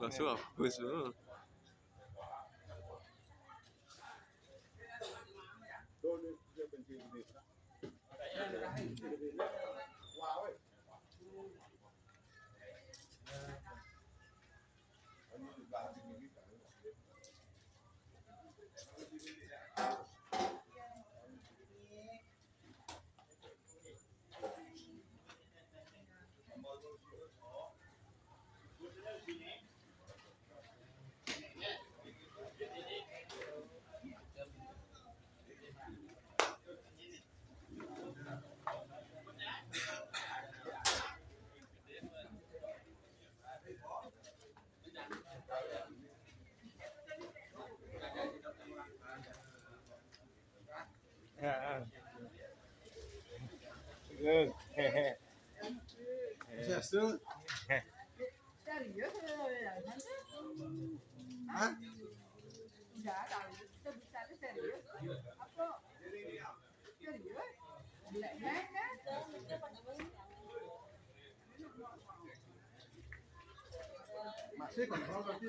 langsung hapus. Serius ya? Hah? Enggak tahu. Sebutannya serius. Apa? Serius? Belaknya kan? Masih kontrol berarti.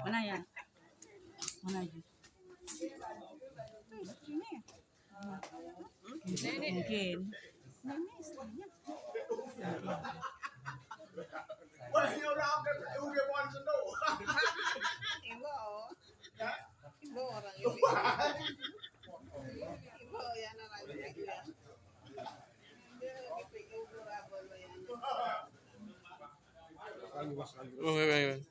Mana ya? Mana aja? Ini mungkin. Ini istilahnya. Ibu orang ini. Ibu yang lagi dia. Dia kepikir berapa lo yang. Oh, baik.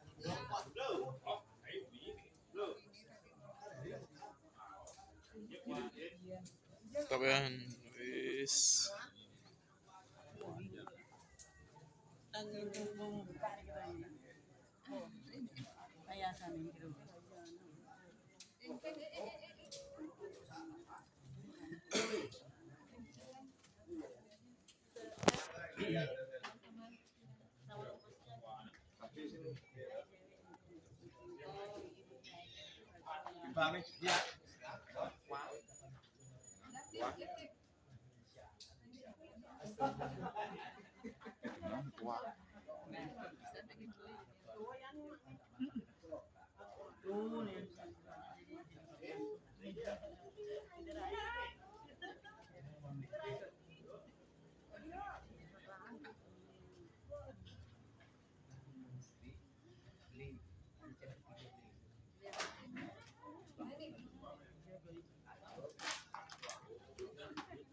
Tabahan wis. Payasan ini gitu.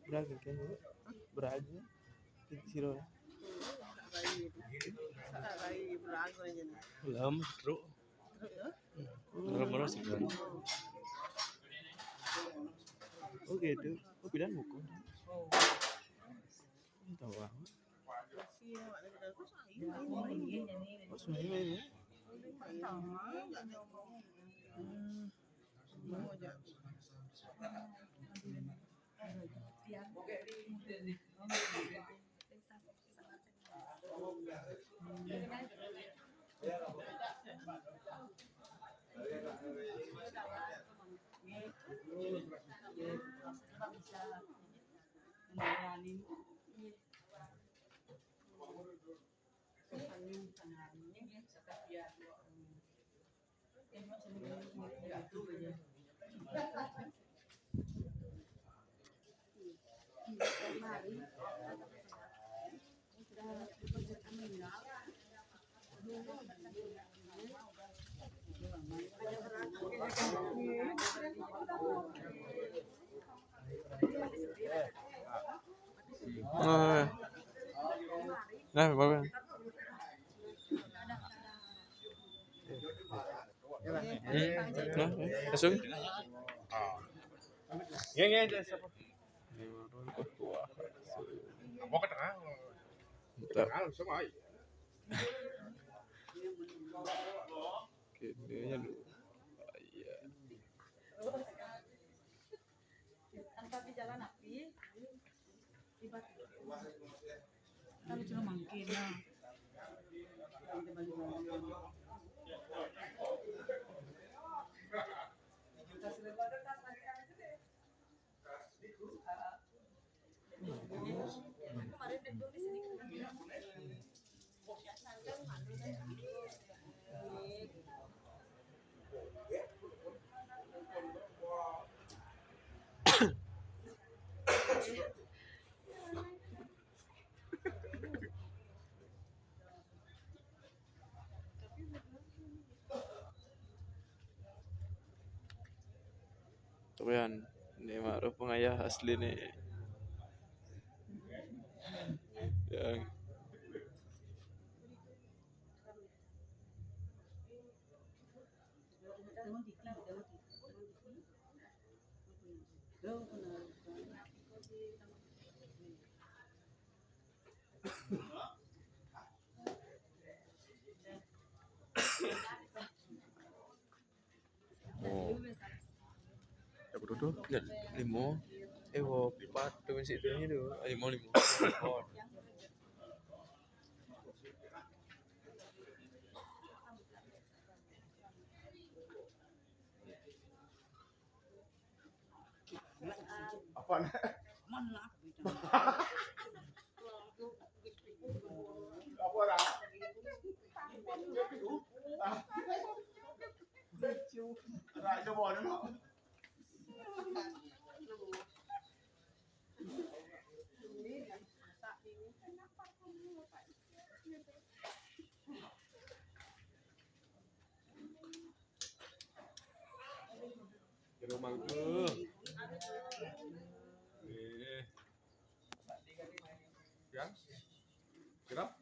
Beragam kan dulu. Beragam. Siro. Lam, bro. Marah-marah sih kan. Oh gitu. Oh pilihan buku. Tahu ah. Oh semuanya ini. Nah, bapak. Nah, langsung. Mau ke tengah. Mantap. Tengah semua. Kayaknya dulu. Iya. Tanpa di jalan api, tiba-tiba kalau cuma mungkin lah. Tuhan, ini Ma'ruf pengayah asli nih. Yang oh, ya berdua limo, wo pipat tuh masih itu ini tuh, limo. Apa nih? Mana? Apa lah? Raja boleh no. Ke rumah tuh. Yang? Kenapa?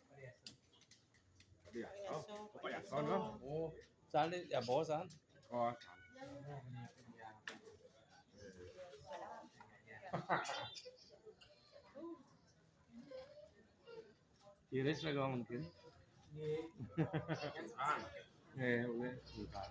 Dia. Oh, apa ya? Oh, Sana ya bosan. oh. Iris lagi mungkin. Boleh. Bukan.